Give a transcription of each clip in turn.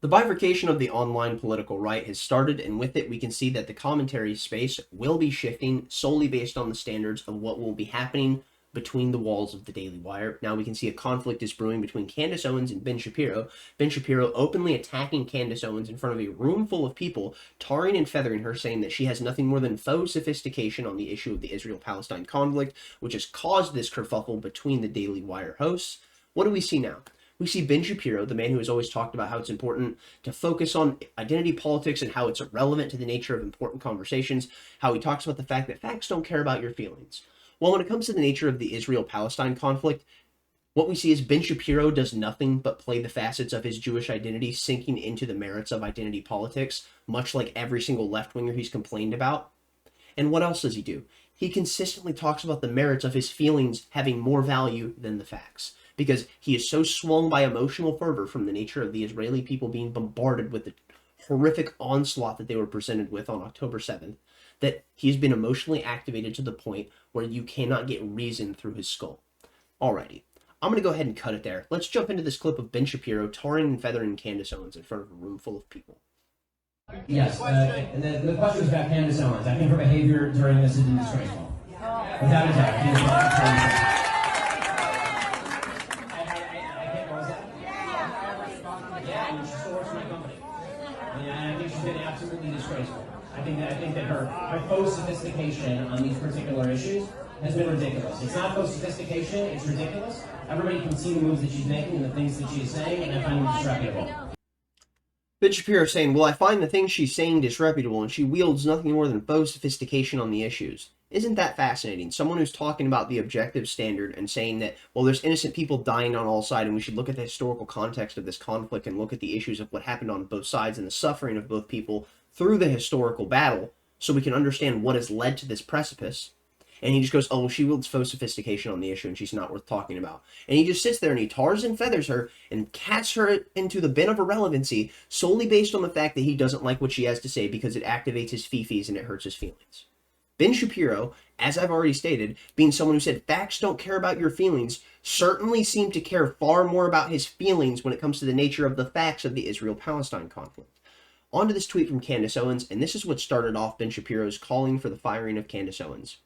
The bifurcation of the online political right has started, and with it, we can see that the commentary space will be shifting solely based on the standards of what will be happening between the walls of the Daily Wire. Now we can see a conflict is brewing between Candace Owens and Ben Shapiro. Ben Shapiro openly attacking Candace Owens in front of a room full of people, tarring and feathering her, saying that she has nothing more than faux sophistication on the issue of the Israel-Palestine conflict, which has caused this kerfuffle between the Daily Wire hosts. What do we see now? We see Ben Shapiro, the man who has always talked about how it's important to focus on identity politics and how it's relevant to the nature of important conversations, how he talks about the fact that facts don't care about your feelings. Well, when it comes to the nature of the Israel-Palestine conflict, what we see is Ben Shapiro does nothing but play the facets of his Jewish identity, sinking into the merits of identity politics, much like every single left-winger he's complained about. And what else does he do? He consistently talks about the merits of his feelings having more value than the facts, because he is so swung by emotional fervor from the nature of the Israeli people being bombarded with the horrific onslaught that they were presented with on October 7th, that he's been emotionally activated to the point where you cannot get reason through his skull. Alrighty, I'm going to go ahead and cut it there. Let's jump into this clip of Ben Shapiro tarring and feathering Candace Owens in front of a room full of people. Yes, and the question was about Candace Owens. I think her behavior during this is disgraceful. Without a doubt. I think she's been absolutely disgraceful. I think that her faux sophistication on these particular issues has been ridiculous. It's not faux sophistication, it's ridiculous. Everybody can see the moves that she's making and the things that she's saying, and I find them disreputable. Ben Shapiro saying, well, I find the things she's saying disreputable, and she wields nothing more than faux sophistication on the issues. Isn't that fascinating? Someone who's talking about the objective standard and saying that, well, there's innocent people dying on all sides, and we should look at the historical context of this conflict and look at the issues of what happened on both sides and the suffering of both people through the historical battle so we can understand what has led to this precipice. And he just goes, oh, well, she wields faux sophistication on the issue and she's not worth talking about. And he just sits there and he tars and feathers her and casts her into the bin of irrelevancy solely based on the fact that he doesn't like what she has to say because it activates his fifis and it hurts his feelings. Ben Shapiro, as I've already stated, being someone who said facts don't care about your feelings, certainly seemed to care far more about his feelings when it comes to the nature of the facts of the Israel-Palestine conflict. On to this tweet from Candace Owens, and this is what started off Ben Shapiro's calling for the firing of Candace Owens.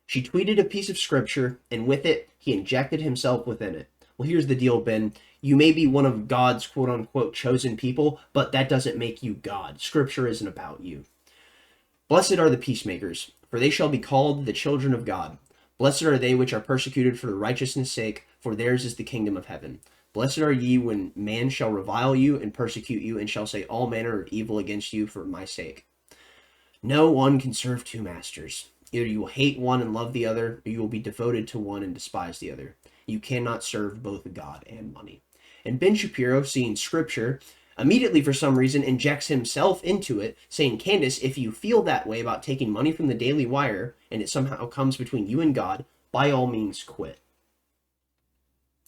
She tweeted a piece of scripture, and with it, he injected himself within it. Well, here's the deal, Ben. You may be one of God's quote-unquote chosen people, but that doesn't make you God. Scripture isn't about you. Blessed are the peacemakers, for they shall be called the children of God. Blessed are they which are persecuted for righteousness' sake, for theirs is the kingdom of heaven. Blessed are ye when man shall revile you and persecute you, and shall say all manner of evil against you for my sake. No one can serve two masters. Either you will hate one and love the other, or you will be devoted to one and despise the other. You cannot serve both God and money. And Ben Shapiro, seeing scripture, immediately for some reason injects himself into it, saying, Candace, if you feel that way about taking money from the Daily Wire, and it somehow comes between you and God, by all means quit.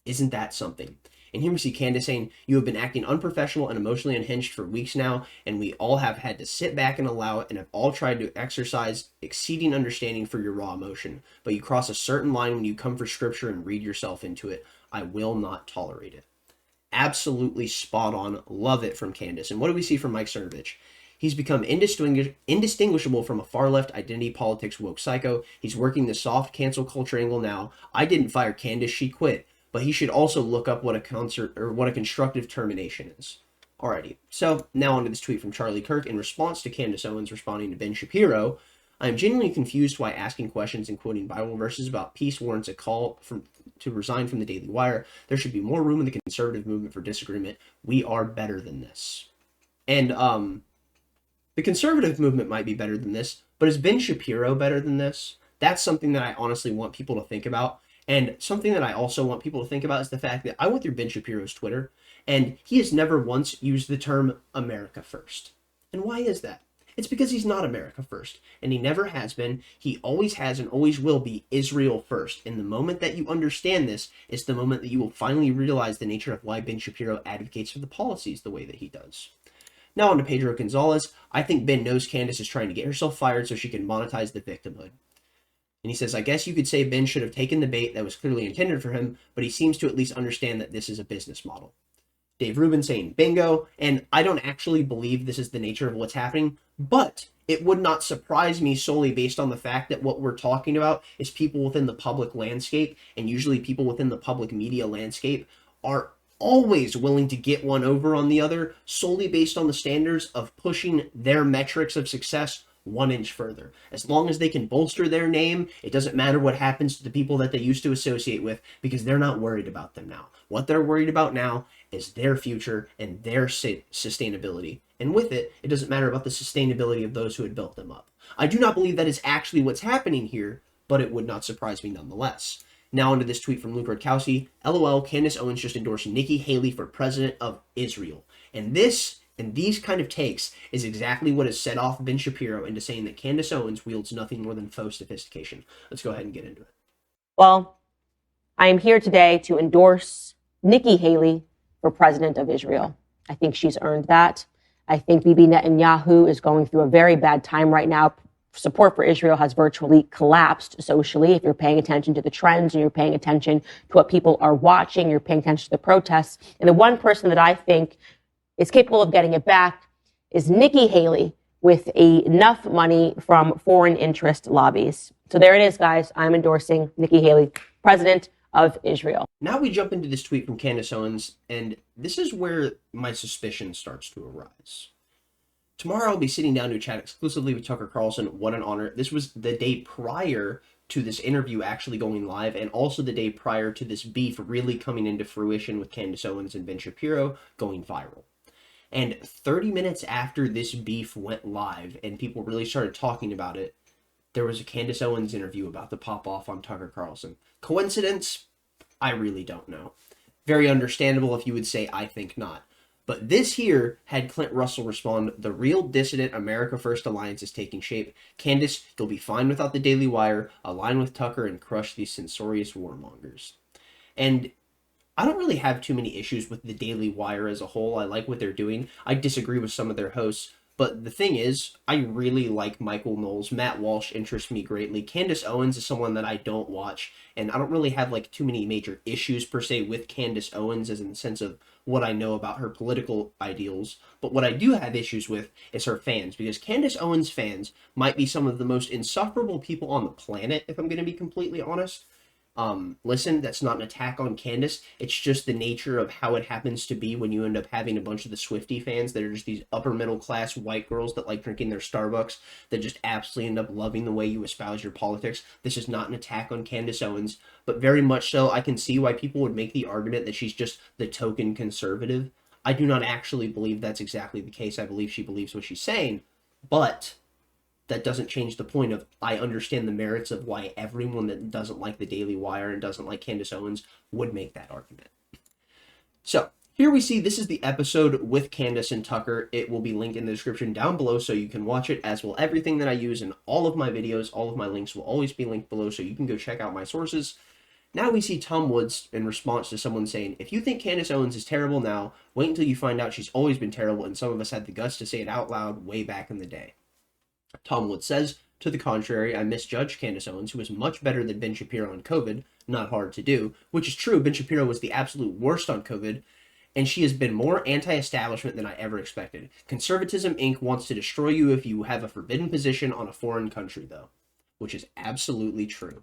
Isn't that something? And here we see Candace saying, you have been acting unprofessional and emotionally unhinged for weeks now, and we all have had to sit back and allow it, and have all tried to exercise exceeding understanding for your raw emotion. But you cross a certain line when you come for scripture and read yourself into it. I will not tolerate it. Absolutely spot on. Love it from Candace. And what do we see from Mike Cernovich? He's become indistinguishable from a far-left identity politics woke psycho. He's working the soft cancel culture angle now. I didn't fire Candace, she quit. But he should also look up what a constructive termination is. Alrighty, so now on to this tweet from Charlie Kirk. In response to Candace Owens responding to Ben Shapiro, I am genuinely confused why asking questions and quoting Bible verses about peace warrants a call to resign from the Daily Wire. There should be more room in the conservative movement for disagreement. We are better than this. And the conservative movement might be better than this, but is Ben Shapiro better than this? That's something that I honestly want people to think about. And something that I also want people to think about is the fact that I went through Ben Shapiro's Twitter, and he has never once used the term America first. And why is that? It's because he's not America first, and he never has been. He always has and always will be Israel first. And the moment that you understand this is the moment that you will finally realize the nature of why Ben Shapiro advocates for the policies the way that he does. Now on to Pedro Gonzalez. I think Ben knows Candace is trying to get herself fired so she can monetize the victimhood. And he says, I guess you could say Ben should have taken the bait that was clearly intended for him, but he seems to at least understand that this is a business model. Dave Rubin saying bingo, and I don't actually believe this is the nature of what's happening, but it would not surprise me solely based on the fact that what we're talking about is people within the public landscape, and usually people within the public media landscape are always willing to get one over on the other solely based on the standards of pushing their metrics of success 1 inch further. As long as they can bolster their name, it doesn't matter what happens to the people that they used to associate with, because they're not worried about them now. What they're worried about now is their future and their sustainability. And with it, it doesn't matter about the sustainability of those who had built them up. I do not believe that is actually what's happening here, but it would not surprise me nonetheless. Now onto this tweet from Luke Rudkowski. LOL, Candace Owens just endorsed Nikki Haley for president of Israel. And these kind of takes is exactly what has set off Ben Shapiro into saying that Candace Owens wields nothing more than faux sophistication. Let's go ahead and get into it. Well, I am here today to endorse Nikki Haley for president of Israel. I think she's earned that. I think Bibi Netanyahu is going through a very bad time right now. Support for Israel has virtually collapsed socially. If you're paying attention to the trends and you're paying attention to what people are watching, you're paying attention to the protests. And the one person that I think is capable of getting it back is Nikki Haley, with enough money from foreign interest lobbies. So there it is, guys. I'm endorsing Nikki Haley, president of Israel. Now we jump into this tweet from Candace Owens, and this is where my suspicion starts to arise. Tomorrow I'll be sitting down to chat exclusively with Tucker Carlson. What an honor. This was the day prior to this interview actually going live, and also the day prior to this beef really coming into fruition with Candace Owens and Ben Shapiro going viral. And 30 minutes after this beef went live and people really started talking about it, there was a Candace Owens interview about to pop off on Tucker Carlson. Coincidence? I really don't know. Very understandable if you would say, I think not. But this here had Clint Russell respond, the real dissident America First Alliance is taking shape. Candace, you'll be fine without the Daily Wire, align with Tucker, and crush these censorious warmongers. And I don't really have too many issues with the Daily Wire as a whole. I like what they're doing. I disagree with some of their hosts. But the thing is, I really like Michael Knowles. Matt Walsh interests me greatly. Candace Owens is someone that I don't watch. And I don't really have like too many major issues per se with Candace Owens as in the sense of what I know about her political ideals. But what I do have issues with is her fans. Because Candace Owens fans might be some of the most insufferable people on the planet, if I'm going to be completely honest. Listen, that's not an attack on Candace. It's just the nature of how it happens to be when you end up having a bunch of the Swiftie fans that are just these upper middle class white girls that like drinking their Starbucks that just absolutely end up loving the way you espouse your politics. This is not an attack on Candace Owens, but very much so I can see why people would make the argument that she's just the token conservative. I do not actually believe that's exactly the case. I believe she believes what she's saying, but that doesn't change the point of I understand the merits of why everyone that doesn't like the Daily Wire and doesn't like Candace Owens would make that argument. So here we see this is the episode with Candace and Tucker. It will be linked in the description down below so you can watch it, as will everything that I use in all of my videos. All of my links will always be linked below so you can go check out my sources. Now we see Tom Woods in response to someone saying, if you think Candace Owens is terrible now, wait until you find out she's always been terrible, and some of us had the guts to say it out loud way back in the day. Tom Woods says, to the contrary, I misjudged Candace Owens, who was much better than Ben Shapiro on COVID. Not hard to do, which is true. Ben Shapiro was the absolute worst on COVID, and she has been more anti-establishment than I ever expected. Conservatism Inc. wants to destroy you if you have a forbidden position on a foreign country, though, which is absolutely true.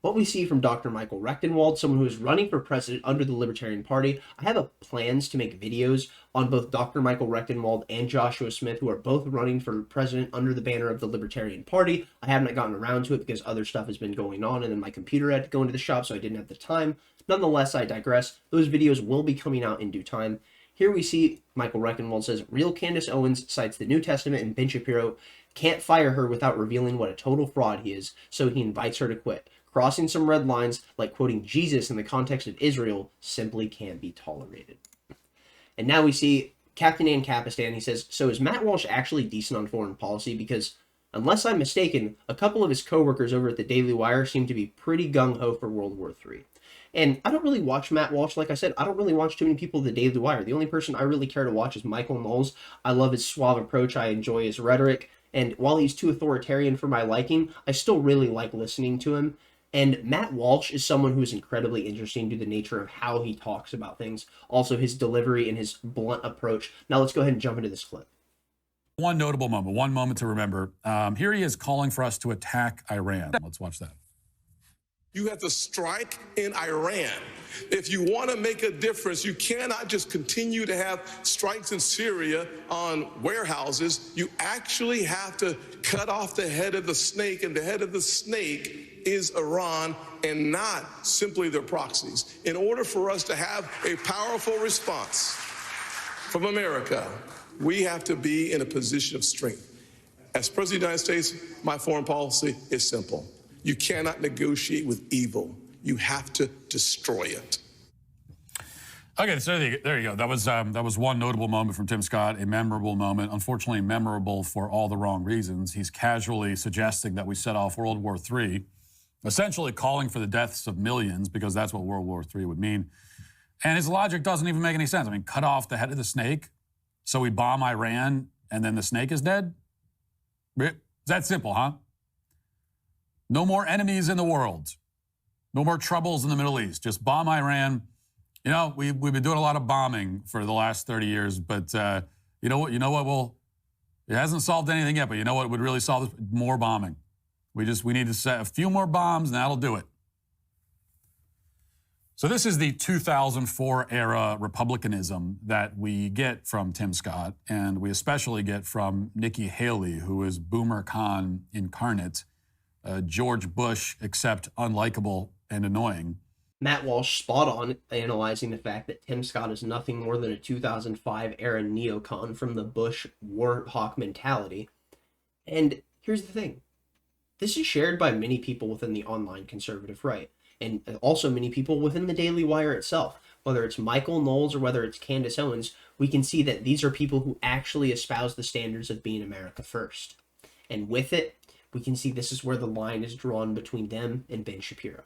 What we see from Dr. Michael Rectenwald, someone who is running for president under the Libertarian Party. I have plans to make videos on both Dr. Michael Rectenwald and Joshua Smith, who are both running for president under the banner of the Libertarian Party. I haven't gotten around to it because other stuff has been going on, and then my computer had to go into the shop, so I didn't have the time. Nonetheless, I digress. Those videos will be coming out in due time. Here we see Michael Rectenwald says, real Candace Owens cites the New Testament, and Ben Shapiro can't fire her without revealing what a total fraud he is, so he invites her to quit. Crossing some red lines, like quoting Jesus in the context of Israel, simply can't be tolerated. And now we see Captain Ancapistan. He says, so is Matt Walsh actually decent on foreign policy? Because unless I'm mistaken, a couple of his coworkers over at the Daily Wire seem to be pretty gung-ho for World War III. And I don't really watch Matt Walsh. Like I said, I don't really watch too many people at the Daily Wire. The only person I really care to watch is Michael Knowles. I love his suave approach. I enjoy his rhetoric. And while he's too authoritarian for my liking, I still really like listening to him. And Matt Walsh is someone who is incredibly interesting to the nature of how he talks about things, also his delivery and his blunt approach. Now let's go ahead and jump into this clip. One notable moment, one moment to remember. Here he is calling for us to attack Iran. Let's watch that. You have to strike in Iran. If you want to make a difference, you cannot just continue to have strikes in Syria on warehouses. You actually have to cut off the head of the snake, and the head of the snake is Iran and not simply their proxies. In order for us to have a powerful response from America, we have to be in a position of strength. As President of the United States, my foreign policy is simple. You cannot negotiate with evil. You have to destroy it. Okay, so there you go. That was one notable moment from Tim Scott, a memorable moment. Unfortunately, memorable for all the wrong reasons. He's casually suggesting that we set off World War III, essentially calling for the deaths of millions, because that's what World War III would mean. And his logic doesn't even make any sense. I mean, cut off the head of the snake, so we bomb Iran, and then the snake is dead? It's that simple, huh? No more enemies in the world. No more troubles in the Middle East. Just bomb Iran. You know, we've been doing a lot of bombing for the last 30 years, but you know what? It hasn't solved anything yet, but you know what would really solve this? More bombing. We need to set a few more bombs, and that'll do it. So this is the 2004 era Republicanism that we get from Tim Scott, and we especially get from Nikki Haley, who is Boomer Khan incarnate, George Bush, except unlikable and annoying. Matt Walsh spot on analyzing the fact that Tim Scott is nothing more than a 2005 era neocon from the Bush warhawk mentality. And here's the thing. This is shared by many people within the online conservative right, and also many people within the Daily Wire itself. Whether it's Michael Knowles or whether it's Candace Owens, we can see that these are people who actually espouse the standards of being America first. And with it, we can see this is where the line is drawn between them and Ben Shapiro.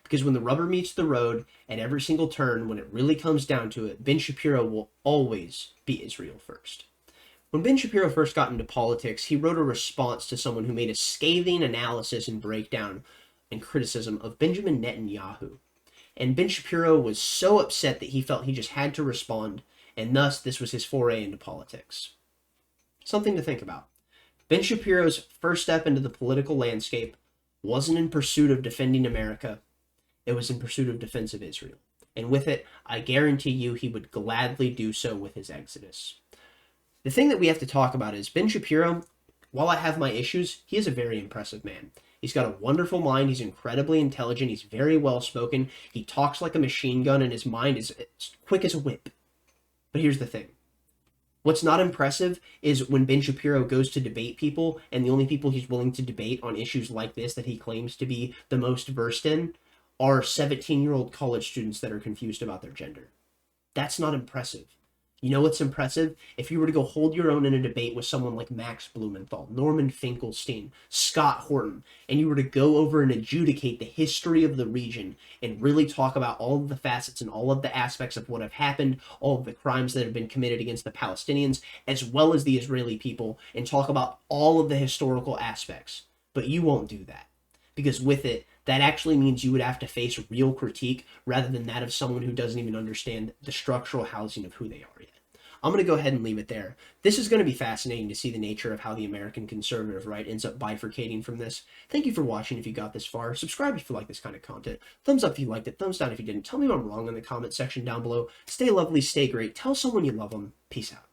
Because when the rubber meets the road at every single turn, when it really comes down to it, Ben Shapiro will always be Israel first. When Ben Shapiro first got into politics, he wrote a response to someone who made a scathing analysis and breakdown and criticism of Benjamin Netanyahu. And Ben Shapiro was so upset that he felt he just had to respond, and thus this was his foray into politics. Something to think about. Ben Shapiro's first step into the political landscape wasn't in pursuit of defending America, it was in pursuit of defense of Israel. And with it, I guarantee you he would gladly do so with his exodus. The thing that we have to talk about is Ben Shapiro, while I have my issues, he is a very impressive man. He's got a wonderful mind, he's incredibly intelligent, he's very well spoken, he talks like a machine gun, and his mind is quick as a whip. But here's the thing. What's not impressive is when Ben Shapiro goes to debate people, and the only people he's willing to debate on issues like this that he claims to be the most versed in are 17-year-old college students that are confused about their gender. That's not impressive. You know what's impressive? If you were to go hold your own in a debate with someone like Max Blumenthal, Norman Finkelstein, Scott Horton, and you were to go over and adjudicate the history of the region and really talk about all of the facets and all of the aspects of what have happened, all of the crimes that have been committed against the Palestinians, as well as the Israeli people, and talk about all of the historical aspects. But you won't do that. Because with it, that actually means you would have to face real critique rather than that of someone who doesn't even understand the structural housing of who they are yet. I'm going to go ahead and leave it there. This is going to be fascinating to see the nature of how the American conservative right ends up bifurcating from this. Thank you for watching if you got this far. Subscribe if you like this kind of content. Thumbs up if you liked it. Thumbs down if you didn't. Tell me if I'm wrong in the comment section down below. Stay lovely, stay great. Tell someone you love them. Peace out.